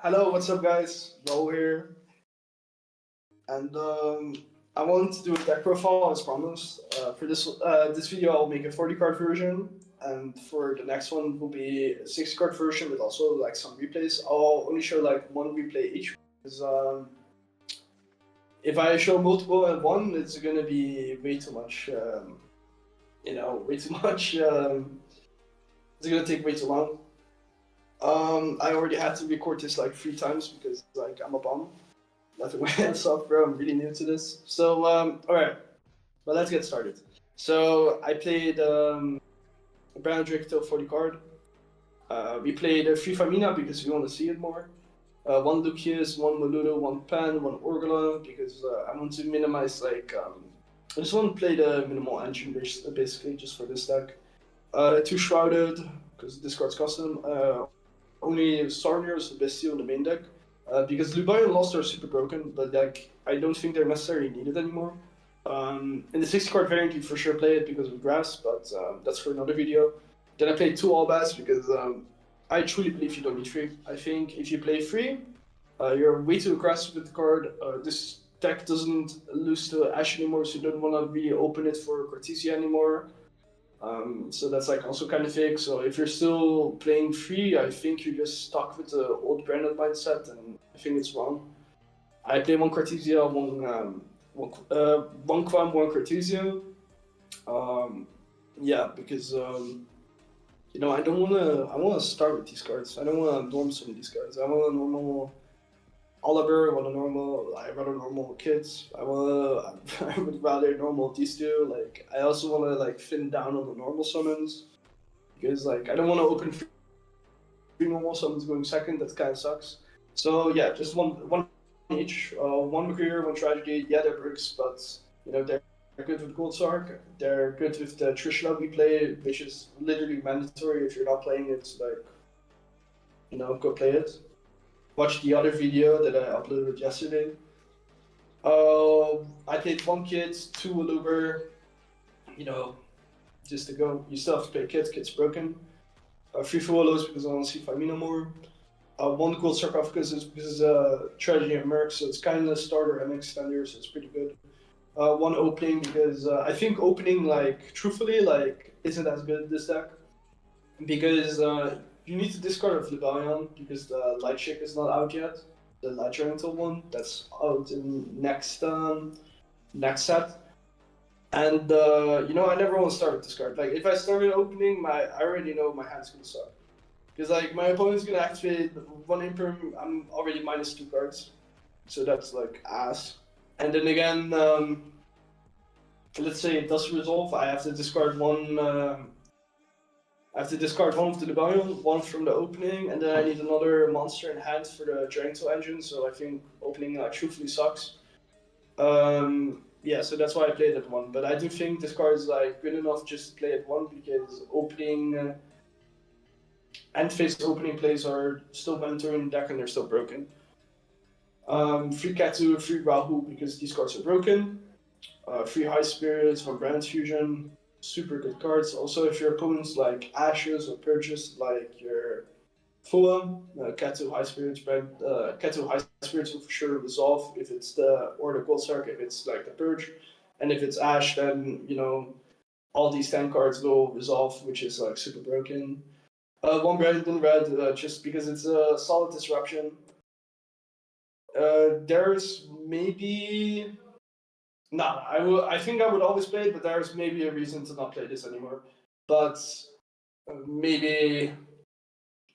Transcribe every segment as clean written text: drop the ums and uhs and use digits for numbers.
Hello, what's up, guys? Joel here, and I want to do a deck profile as promised. For this video, I'll make a 40 card version, and for the next one will be a 60 card version with also like some replays. I'll only show like one replay each because if I show multiple at one, it's gonna be way too much. Way too much. It's gonna take way too long. I already had to record this like 3 times because like I'm a bum. Nothing my hands off, bro. I'm really new to this. So, all right, but let's get started. So I played Brown Dracotail 40 card. We played 3 Famina because we want to see it more. 1 Lucius, 1 Maludo, 1 Pan, 1 Orgala because I want to minimize like I just want to play the minimal engine basically just for this deck. 2 Shrouded because this card's custom. Only Sarnier is the best steal in the main deck. Because Lubai and Lost are super broken, but like I don't think they're necessarily needed anymore. In the 60 card variant, you for sure play it because of grass, but that's for another video. Then I played 2 Albas because I truly believe you don't need 3. I think if you play 3, you're way too aggressive with the card. This deck doesn't lose to Ash anymore, so you don't want to really open it for Cortesia anymore. So that's like also kind of fake. So if you're still playing free, I think you're just stuck with the old branded mindset, and I think it's wrong. I play 1 Cartesia, one Quam, 1 Cartesia. Um, yeah, because I don't wanna. I wanna start with these cards. I don't wanna norm some of these cards. I want a normal Oliver. I want a normal. I rather normal kids. I wanna. I would rather normal these two. Like I also wanna like thin down on the normal summons because like I don't want to open 3 normal summons going second. That kind of sucks. So yeah, just one each. 1 Macreer, 1 Tragedy. Yeah, they're bricks, but they're good with Gold Sark. They're good with the Trishula we play, which is literally mandatory. If you're not playing it, like go play it. Watch the other video that I uploaded yesterday. I played 1 Kid, 2 Aluber. You know, just to go. You still have to play Kid. Kid's broken. 3 Fuolos because I don't see Famino more. 1 Gold Sarcophagus is because Tragedy and Merc, so it's kind of starter and extender, so it's pretty good. 1 Opening because I think opening, like, truthfully, like, isn't as good this deck. Because you need to discard a Flibalion because the Light Chick is not out yet. The Light Gigantal one that's out in next set. And I never want to start with this card. Like if I started opening, I already know my hand's gonna suck. Because like my opponent's gonna activate 1 Imperm, I'm already -2 cards, so that's like ass. And then again, let's say it does resolve, I have to discard one. I have to discard one of the Lebellion, one from the opening, and then I need another monster in hand for the Dracotail engine. So I think opening truthfully sucks. Yeah, so that's why I played at 1. But I do think this card is like good enough just to play at 1 because opening and face opening plays are still mandatory in the deck and they're still broken. 3 Katu, 3 Rahu because these cards are broken. 3 High Spirits from Brand Fusion, super good cards. Also, if your opponent's like Ashes or Purchase, like your Fulham, Katu High Spirits, Katu High Spirits will for sure resolve if it's the Gold Sark, if it's like the Purge. And if it's Ash, then, all these 10 cards will resolve, which is like super broken. 1 Red, just because it's a solid disruption. There's maybe no, I think I would always play it, but there's maybe a reason to not play this anymore. But maybe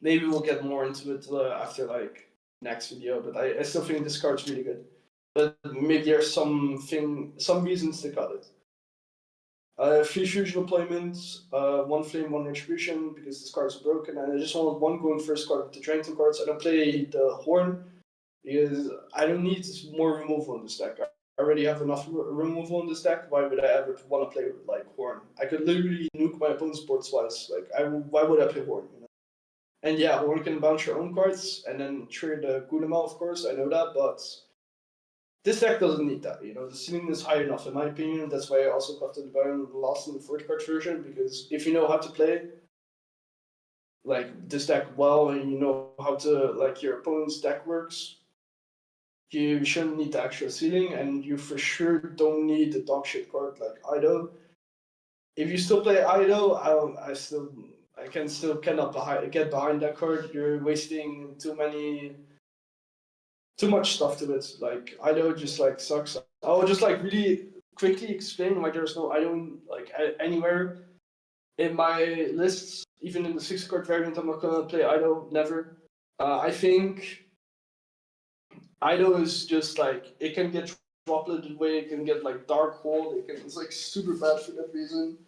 we'll get more into it after like next video. But I still think this card's really good. But maybe there's some reasons to cut it. 3 fusion deployments, 1 Flame, 1 Retribution because this card's broken, and I just want one going first card with the Dragon cards. I don't play the Horn because I don't need more removal in this deck. I already have enough removal in this deck. Why would I ever want to play with like Horn? I could literally nuke my opponent's board twice. Like, why would I play Horn? And yeah, Horn can bounce your own cards and then trigger the Gulima, of course. I know that, but this deck doesn't need that. The ceiling is high enough, in my opinion. That's why I also got the Baron last in the 40 card version because if you know how to play, like this deck well and you know how to like your opponent's deck works, you shouldn't need the extra sealing, and you for sure don't need the dog shit card like Ido. If you still play Ido, I can still get behind that card. You're wasting too much stuff to it. Like Ido just like sucks. I'll just like really quickly explain why there's no Ido like anywhere in my lists. Even in the 6 card variant, I'm not gonna play Ido. Never. I think Ido is just like it can get dropleted away. It can get like dark hold. It's like super bad for that reason.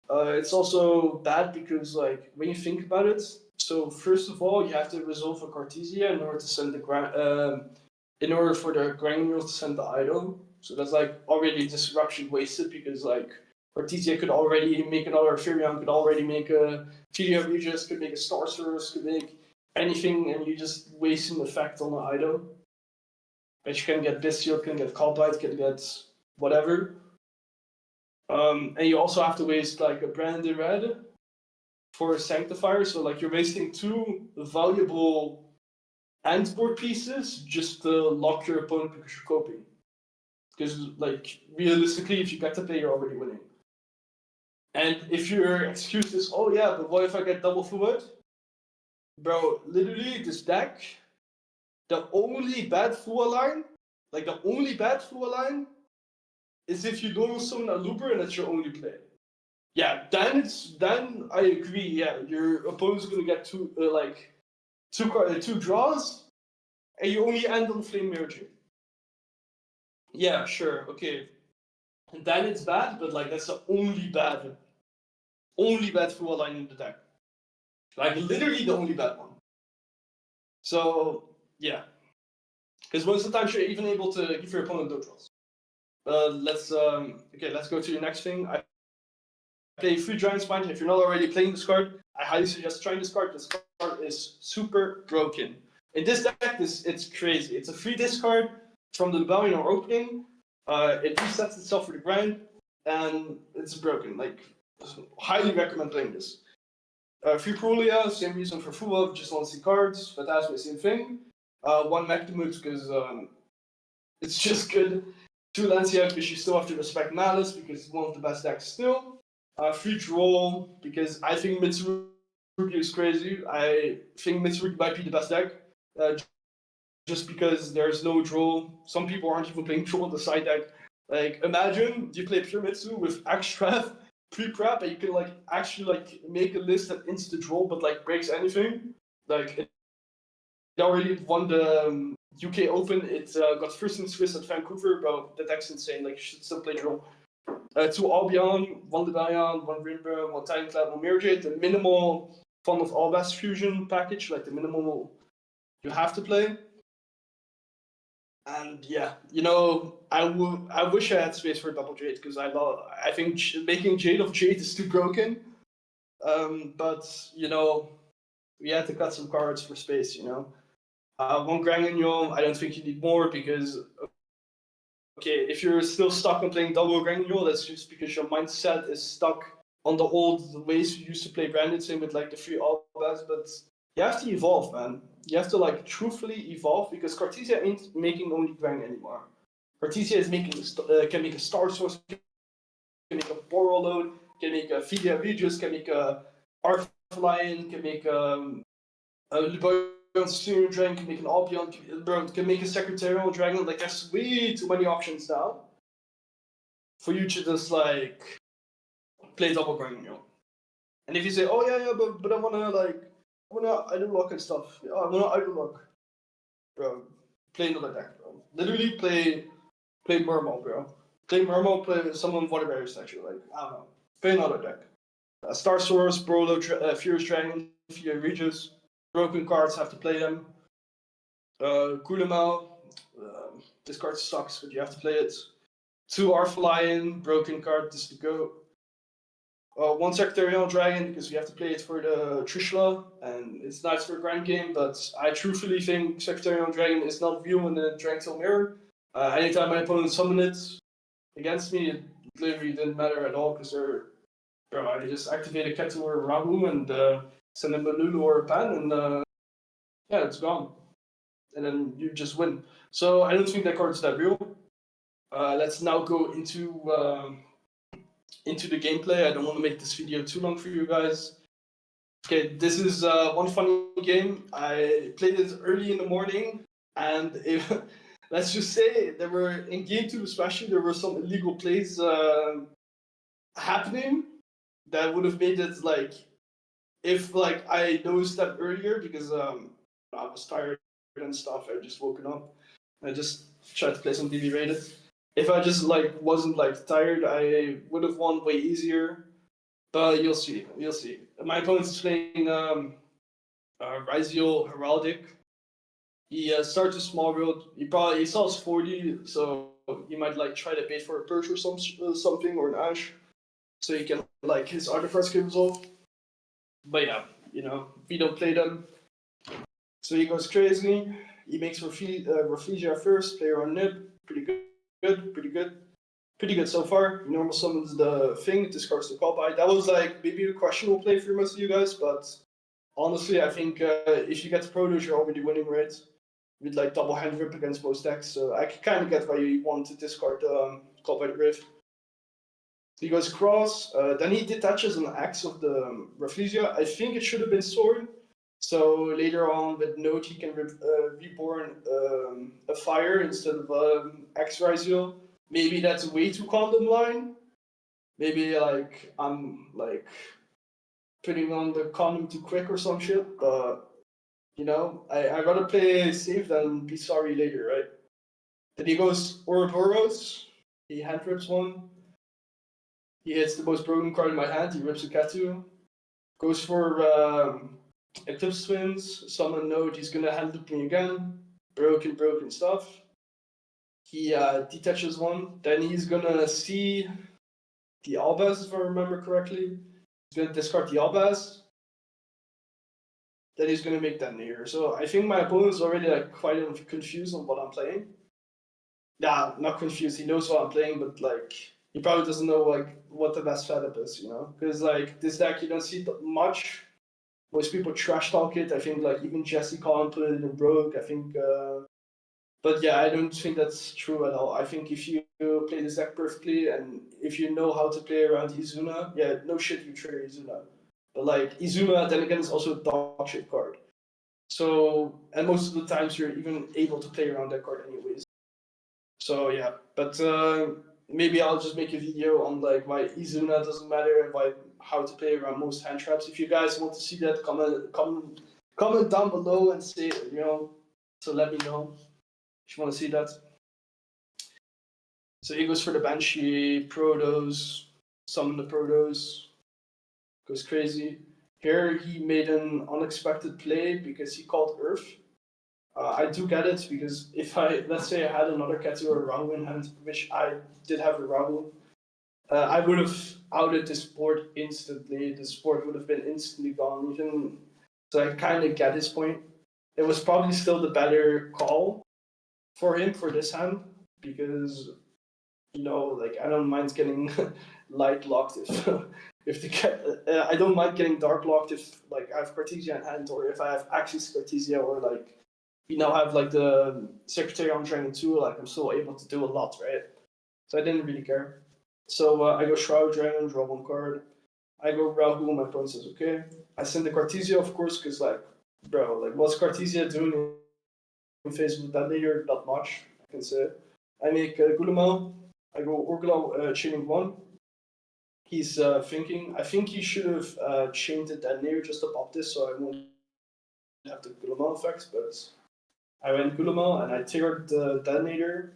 It's also bad because like when you think about it. So first of all, you have to resolve a Cartesia in order to send in order for the granules to send the Ido. So that's like already disruption wasted because like Cartesia could already make another Firion, could already make a Filia Regis, could make a Star Source, could make anything, and you just waste an effect on the Ido. But you can get Bestial, can get Callbite, can get whatever. And you also have to waste like a Branded Red for a Sanctifier, so like you're wasting 2 valuable end board pieces just to lock your opponent because you're coping. Because like realistically, if you get to play, you're already winning. And if your excuse is, oh yeah, but what if I get double fluid? Bro, literally this deck, the only bad Fua line, like the only bad Fua line, is if you don't summon a looper and that's your only play. Yeah, then I agree. Yeah, your opponent's gonna get two draws, and you only end on Flame Merging. Yeah, sure, okay. And then it's bad, but like that's the only bad Fua line in the deck. Like literally the only bad one. So yeah, because most of the time you're even able to give your opponent no draws. Let's go to the next thing. I play 3 Giant Spine. If you're not already playing this card, I highly suggest trying this card. This card is super broken. In this deck, it's crazy. It's a free discard from the Rebellion or opening. It resets itself for the grind, and it's broken. Like, highly recommend playing this. Free Prolia, same reason for Full just want to see cards. Phantasma, same thing. 1 Magdamut because it's just good. 2 Lancia because you still have to respect Malice because it's one of the best decks still. 3 Droll because I think Mitsurugi is crazy. I think Mitsurugi might be the best deck. Just because there's no Droll. Some people aren't even playing Droll in the side deck. Like, imagine you play Pure Mitsu with Extra pre-prep, and you can like actually like make a list that insta Droll but like breaks anything. Like, it already won the UK Open. It got first in Swiss at Vancouver, bro. That deck's insane. Like, you should still play Droll. 2 Albion, 1 Lebellion, 1 Rimber, 1 Time Cloud, 1 Mirrorjade, the minimal Fun of Albast fusion package, like the minimal you have to play. And yeah, you know, I wish I had space for Double Jade because I think making Jade of Jade is too broken. But you know, we had to cut some cards for space. You know, 1 Granguignon, I don't think you need more because okay, if you're still stuck on playing double Granguignon, that's just because your mindset is stuck on the old ways you used to play Branded, same with like the 3 Albas, but you have to evolve, man. You have to like truthfully evolve because Cartesia ain't making only Grang anymore. Cartesia is making can make a Star Source, can make a Boral Load, can make a Filia Regis, can make a Arth Lion, can make a Liberian Steering Dragon, can make an Albion, can make a Secretarial Dragon. Like, there's way too many options now for you to just like play double Grang. And if you say, oh yeah, but I wanna idle lock and stuff. Yeah, I wanna idle lock. Bro, play another deck, bro. Literally play Murmel, bro. Play Murmel, play someone Waterberry statue. Like, I don't know. Play another deck. Star Source, Brolo, Furious Dragon, Fia Regis. Broken cards, have to play them. Kulamau, this card sucks, but you have to play it. 2 Arthalion, broken card, this to go. 1 Secretarial Dragon, because you have to play it for the Trishula, and it's nice for a grand game, but I truthfully think Secretarial Dragon is not real in the Dracotail mirror. Anytime my opponent summoned it against me, it literally didn't matter at all, because I just activated Ketu or Rabu, and send him a Lulu or a Pan, and yeah, it's gone. And then you just win. So I don't think that card's that real. Let's now go into the gameplay. I don't want to make this video too long for you guys. Okay, this is one funny game. I played it early in the morning, and let's just say there were in game two especially there were some illegal plays happening that would have made it like if like I noticed that earlier because I was tired and stuff. I just woken up. I just tried to play some DB rated. If I just like wasn't like tired, I would have won way easier. But you'll see. You'll see. My opponent is playing Ryziel Heraldic. He starts a small build. He sells 40, so he might like try to bait for a perch or something or an ash, so he can like his artifacts can resolve. But yeah, we don't play them. So he goes crazy. He makes Rafflesia first, player on Nib. Pretty good so far. He normal summons the thing, discards the call-by. That was like maybe a questionable play for most of you guys, but honestly, I think if you get the Protos, you're already winning, right? With like double hand rip against most decks, so I can kind of get why you want to discard call-by the Grave. He goes cross, then he detaches an axe of the Rafflesia. I think it should have been sword. So later on with Note he can reborn a fire instead of Axe Ryziel. Maybe that's way too condom line. Maybe like I'm like putting on the condom too quick or some shit, but I rather play safe than be sorry later, right? Then he goes Ouroboros, he hand rips one. He hits the most broken card in my hand, he rips a Katu. Goes for Eclipse Twins, summon Node, he's gonna hand loop me again. Broken stuff. He detaches one, then he's gonna see the Albaz, if I remember correctly. He's gonna discard the Albaz. Then he's gonna make that near. So I think my opponent is already like quite confused on what I'm playing. Yeah, not confused. He knows what I'm playing, but like he probably doesn't know like what the best setup is, Because like this deck you don't see much. Most people trash talk it. I think like even Jesse Collin put it in Rogue. I think, but yeah, I don't think that's true at all. I think if you play this deck perfectly and if you know how to play around Izuna, yeah, no shit, you trigger Izuna. But like Izuna, then again, is also a dog shit card. So and most of the times you're even able to play around that card anyways. So yeah, but maybe I'll just make a video on like why Izuna doesn't matter and how to play around most hand traps. If you guys want to see that, comment down below and say so let me know if you want to see that. So he goes for the Banshee, Protos, summon the Protos, goes crazy. Here he made an unexpected play because he called Earth. I do get it because if let's say I had another Ketu or Rahu in hand, which I did have a Rahu, I would have outed this board instantly. This board would have been instantly gone. Even so, I kind of get his point. It was probably still the better call for him for this hand because like I don't mind getting light locked if the I don't mind getting dark locked if like I have Cartesia in hand or if I have Axis Cartesia or like we now have like the Secretary on Dragon 2, like I'm still able to do a lot, right? So I didn't really care. So I go Shroud Dragon, draw one card. I go Rahu, my opponent says okay. I send the Cartesia, of course, because like, bro, like what's Cartesia doing in phase with that later? Not much, I can say. I make Gulamel. I go Orgla chaining one. He's thinking. I think he should have chained the detonator just to pop this, so I won't have the Gulamel effect, but I went Gulamel and I triggered the detonator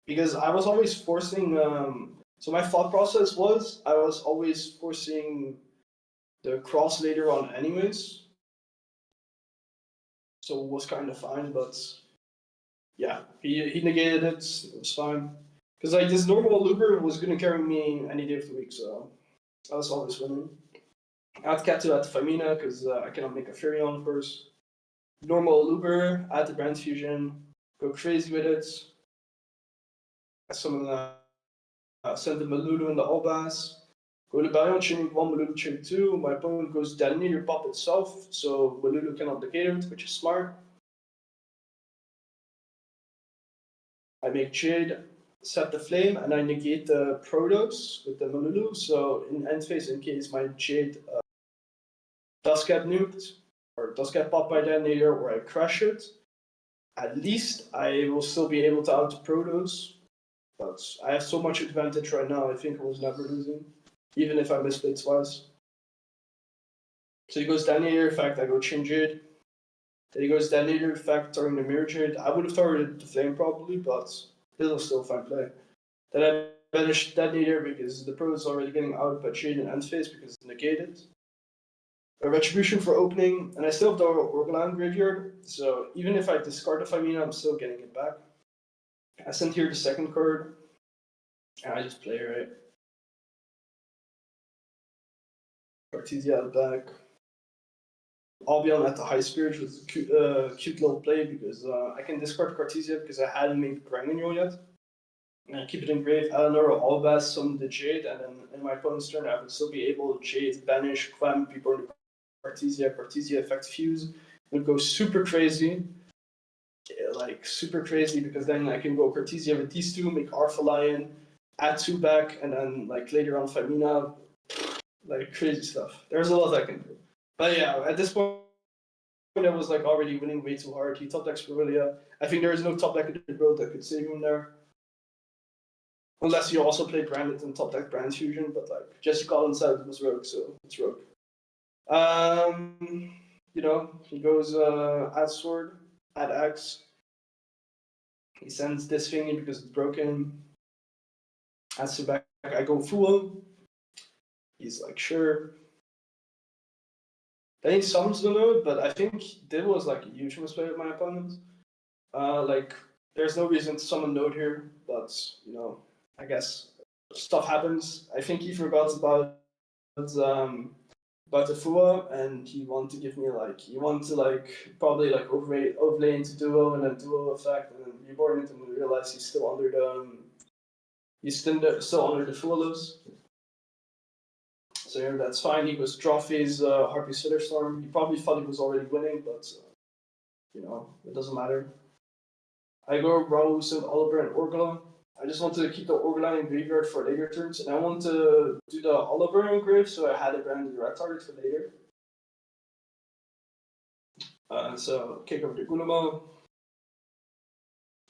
because I was always forcing. So my thought process was I was always forcing the cross later on, anyways. So it was kind of fine, but yeah, he negated it. It was fine because like this normal Luber was gonna carry me any day of the week, so I was always winning. Add Katu at Famina because I cannot make a Furion first. Normal Luber, add the Brand Fusion, go crazy with it. Some send the Malulu and the Albaz. Go to Baryon, chaining 1, Malulu chain 2. My opponent goes Detonator pop itself, so Malulu cannot negate it, which is smart. I make Jade, set the flame, and I negate the Protos with the Malulu. So in end phase, in case my Jade does get nuked, or does get popped by Detonator, or I crash it, at least I will still be able to out Protos. But I have so much advantage right now, I think I was never losing, even if I misplayed twice. So he goes Detonator effect, I go Chain Jade. Then he goes Detonator effect, throwing the Mirror Jade. I would have targeted the Flame probably, but this was still a fine play. Then I banished Detonator because the Pro is already getting out by Jade in end phase because it's negated. A Retribution for opening, and I still have the Orgalan graveyard, so even if I discard the Famina, I'm still getting it back. I sent here the second card, and I just play, right? Cartesia out the back. Albion at the high spirit was a cute little play because I can discard Cartesia because I hadn't made Granganyo yet. And I keep it in grave. Eleanor or Albaz summon the Jade, and then in my opponent's turn, I would still be able to Jade, banish, clam people into Cartesia effect fuse. It would go super crazy. Yeah, like super crazy because then I can go Cartesia with these two, make Artha Lion, add 2 back, and then like later on Famina, like crazy stuff. There's a lot I can do. But yeah, at this point I was like already winning way too hard. He top decks Brillia. I think there is no top deck in the world that could save him there. Unless you also play Branded and top deck Brand Fusion, but like Jesse Collins said it was Rogue, so it's Rogue. You know, he goes add sword, add axe. He sends this thingy because it's broken. Adds to back, I go full. He's like, sure. Then he summons the node, but I think this was like a huge misplay of my opponent. Like, there's no reason to summon node here, but you know, I guess stuff happens. I think he forgot about the Fua, and he wanted to give me like probably like overlay into duo and then duo effect, and then reborn it and realize he's still under the still under the Fualos. So yeah, that's fine. He was draw phase Harpy Storm. He probably thought he was already winning, but you know, it doesn't matter. I go Rose and Oliver and Orgla. I just want to keep the Orgla in graveyard for later turns, and I want to do the Oliver in grave, so I had a brand red target for later. So kick over to Gunamo.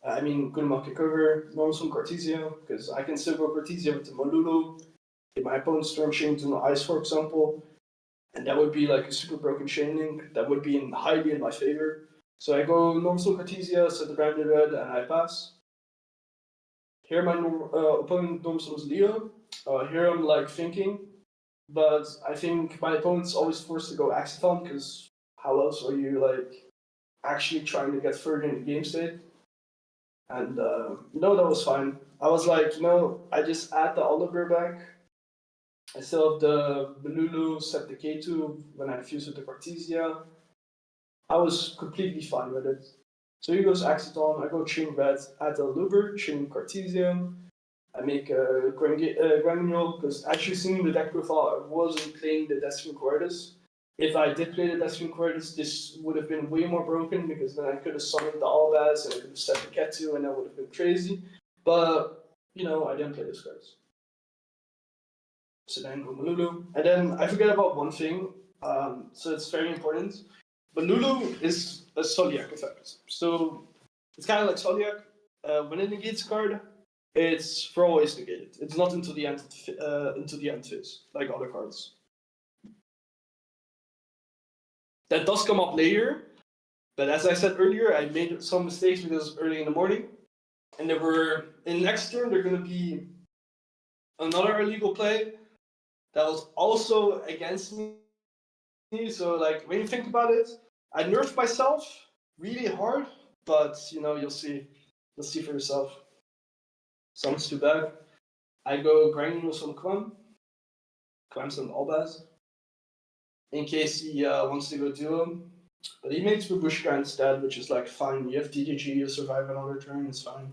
Gunamo kick over. Normsum Cartesia, because I can still go Cartesia with the Malulu. If my opponent's Storm Chain to the Ice, for example, and that would be like a super broken chain link, that would be highly in my favor. So I go Normsum Cartesia, set the branded red, and I pass. Here my opponent Normsum's Leo. Here I'm like thinking, but I think my opponent's always forced to go Axiton, because how else are you like actually trying to get further in the game state? And no, that was fine. I was like, you know, I just add the Oliver back. I still have the Belulu, set the K2 when I fuse with the Cartesia. I was completely fine with it. So he goes Axiton, I go Chain Red, add the Luber, Chain Cartesia. I make a Granule, because as you've seen in the deck profile, I wasn't playing the Destiny Quartus. If I did play the Destiny Quartus, this would have been way more broken, because then I could have summoned the Albaz, and I could have set the Ketu, and that would have been crazy. But, you know, I didn't play those cards. So then go Malulu. And then I forget about one thing, so it's very important. Malulu is a Soliak effect. So it's kind of like Soliak. When it negates a card, it's for always negated. It's not until the end phase, like other cards. That does come up later, but as I said earlier, I made some mistakes because it was early in the morning, and there were in next turn there's gonna be another illegal play that was also against me. So like when you think about it, I nerfed myself really hard, but you know you'll see for yourself. Sounds too bad. I go Granule some Clam some Albaz, in case he wants to go duo. But he makes Babushka instead, which is like fine. You have DDG, you survive another turn, it's fine.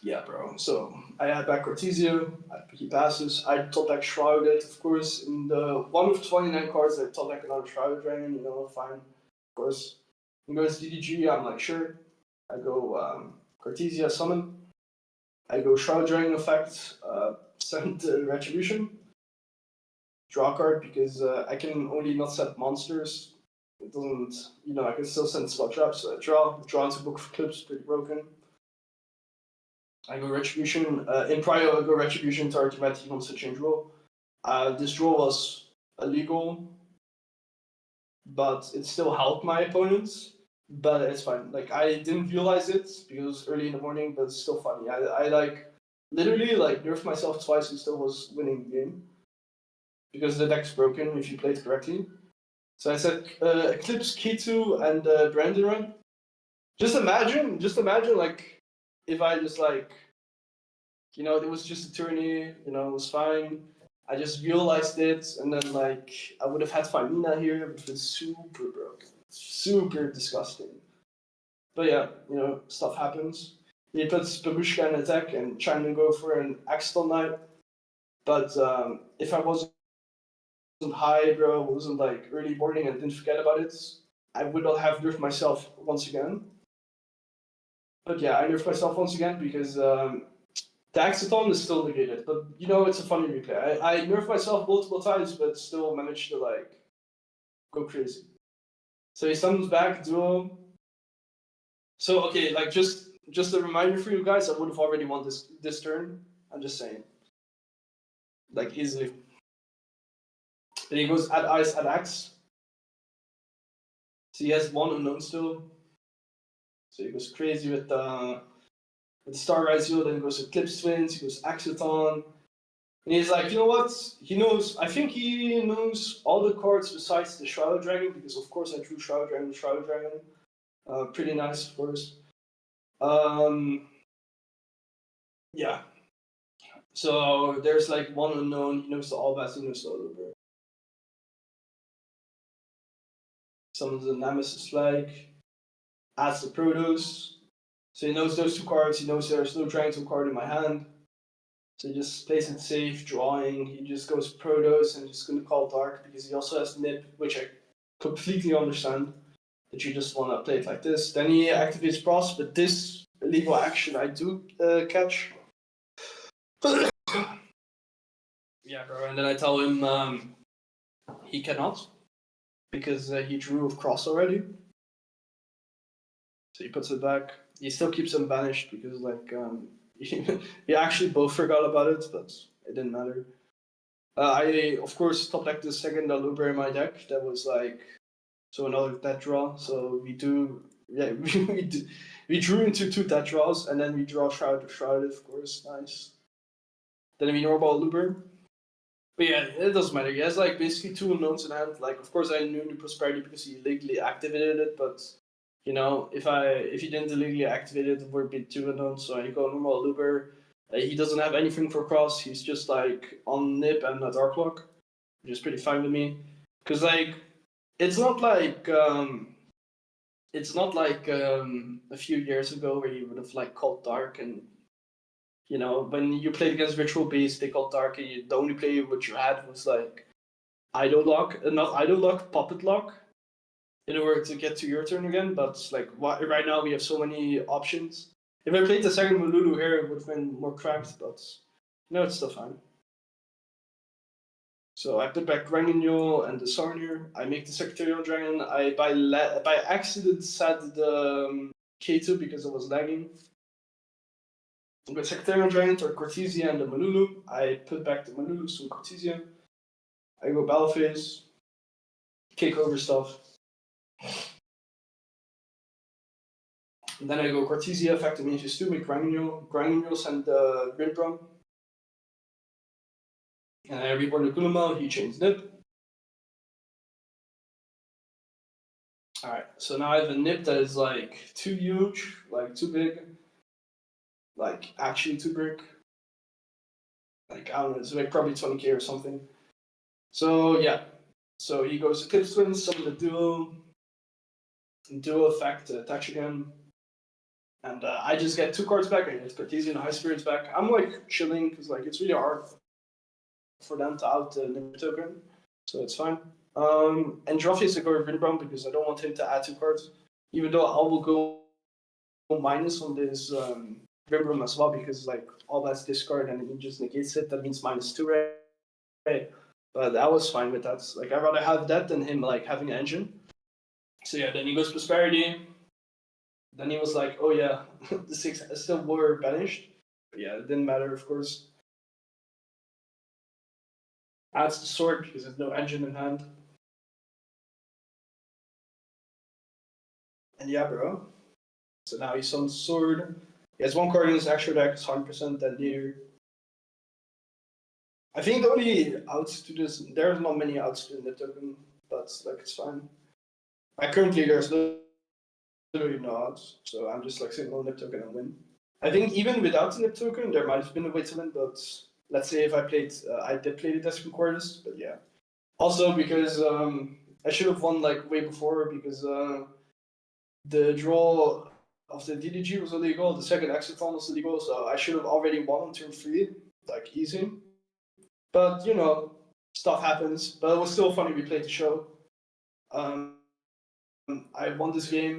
Yeah, bro. So I add back Cortesia, he passes. I top deck Shrouded, of course. In the one of 29 cards, I top deck another Shrouded Dragon, fine. Of course. He goes DDG, I'm like, sure. I go Cortesia Summon. I go Shroud Dragon effect, send Retribution. Draw card because I can only not set monsters. It doesn't, I can still send spell traps. So I draw into Book of Clips, pretty broken. I go Retribution. In Prio, I go Retribution to Artifact, he wants to change rule. This draw was illegal, but it still helped my opponents. But it's fine. Like, I didn't realize it because it was early in the morning, but it's still funny. I literally nerfed myself twice and still was winning the game. Because the deck's broken if you play it correctly. So I said Eclipse, K2, and Brandon Run. Just imagine, like, if I just it was just a tourney, it was fine. I just realized it, and then I would have had Famina here, which was super broken, super disgusting. But yeah, stuff happens. He puts Babushka in attack and trying to go for an Axel Knight. But if I wasn't high, bro, wasn't early morning and didn't forget about it, I would not have nerfed myself once again. But yeah, I nerfed myself once again because the Axathon is still negated, but it's a funny replay. I nerfed myself multiple times, but still managed to go crazy. So he summons back duo. So okay, just a reminder for you guys, I would have already won this turn. I'm just saying, easily. Then he goes add ice, add axe. So he has one unknown still. So he goes crazy with Star Rise Zero, then he goes Eclipse Twins, he goes Axathon. And he's like, you know what? I think he knows all the cards besides the Shroud Dragon, because of course I drew Shroud Dragon. Pretty nice, of course. Yeah. So there's one unknown, he knows the Albaz, he knows the Oliver. Summons the Nemesis flag, adds the Protos. So he knows those two cards, he knows there's no Dragon card in my hand. So he just plays it safe, drawing. He just goes Protos and just gonna call Dark because he also has Nip, which I completely understand that you just want to play it like this. Then he activates Pross, but this illegal action I do catch. Yeah, bro. And then I tell him he cannot because he drew of Cross already. So he puts it back. He still keeps him banished because he actually both forgot about it, but it didn't matter. I of course top decked the second Aluber in my deck. That was so another dead draw. So we drew into two dead draws and then we draw Shrouded, of course. Nice. Then we normal Aluber. But yeah, it doesn't matter. He has basically two unknowns in hand. Of course I knew the Prosperity because he illegally activated it, but if he didn't illegally activate it, it would be two unknowns. So I go normal Aluber. He doesn't have anything for cross. He's just on Nip and a Dark Lock, which is pretty fine with me. Because it's not a few years ago where you would have called Dark and when you played against Ritual Beast, they called Dark and the only play what you had was Idol Lock, not Idol Lock, Puppet Lock, in order to get to your turn again. But right now we have so many options. If I played the second Mululu here, it would have been more cracked, but it's still fine. So I put back Ranganul and the Sarnier. I make the Secretarial Dragon. I by accident set the K2 because it was lagging. With Secretarial Dragon or Cortesia and the Mululu, I put back the Mululu to Cortesia. I go Battleface, kick over stuff. And then I go Cortesia, effect images 2, make Ranganul. Ranganul send the Rinbrom. And I reborn the Kulama, he changed Nip. Alright, so now I have a Nip that is too huge, too big. Actually too big. I don't know, it's probably 20k or something. So yeah. So he goes Eclipse Twins, summon the duo effect, attach again. And I just get 2 cards back. I get Cartesian and High Spirits back. I'm like chilling because like it's really hard for them to out Nip token, so it's fine. And Joffrey is a go Vindbrom because I don't want him to add 2 cards, even though I will go minus on this Vindbrom as well because like all that's discard and he just negates it. That means -2, right? But I was fine with that. Like I'd rather have that than him like having an engine. So yeah, then he goes Prosperity. Then he was like, oh yeah, the 6 still were banished. But yeah, it didn't matter, of course. Adds the sword because there's no engine in hand. And yeah, bro. So now he's on sword. He has 1 card in his extra deck, 100% that leader. I think the only outs to this, there's not many outs to the token, but like it's fine. Like currently there's literally no outs, so I'm just like single nip token and win. I think even without the nip token, there might have been a way to win, but let's say if I played, I did play the Desperate Quarters, but yeah. Also because I should have won like way before because the draw of the DDG was illegal, the second Exiton was illegal, so I should have already won on turn 3, like easy. But you know, stuff happens. But it was still funny. We played the show. I won this game.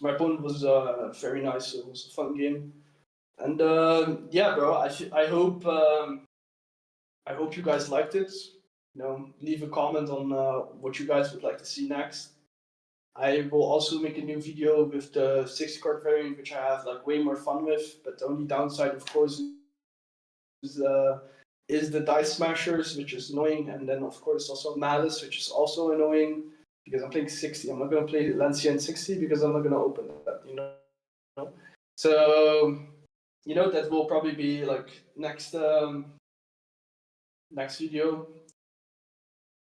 My opponent was very nice. So it was a fun game. And yeah, bro. I hope you guys liked it. You know, leave a comment on what you guys would like to see next. I will also make a new video with the 60-card variant, which I have like way more fun with. But the only downside, of course, is the Dice Smashers, which is annoying, and then of course also Malice, which is also annoying because I'm playing 60. I'm not gonna play Lancia in 60 because I'm not gonna open that, you know. So you know that will probably be like next video.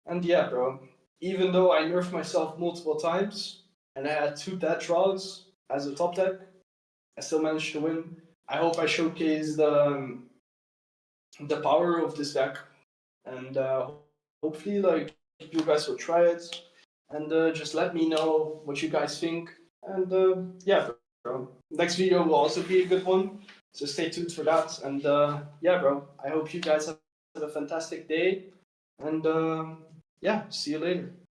And yeah, bro. Even though I nerfed myself multiple times and I had 2 dead draws as a top deck, I still managed to win. I hope I showcased the power of this deck, and hopefully like you guys will try it, and just let me know what you guys think. And yeah, bro, next video will also be a good one, so stay tuned for that. And yeah, bro, I hope you guys have a fantastic day, and yeah, see you later.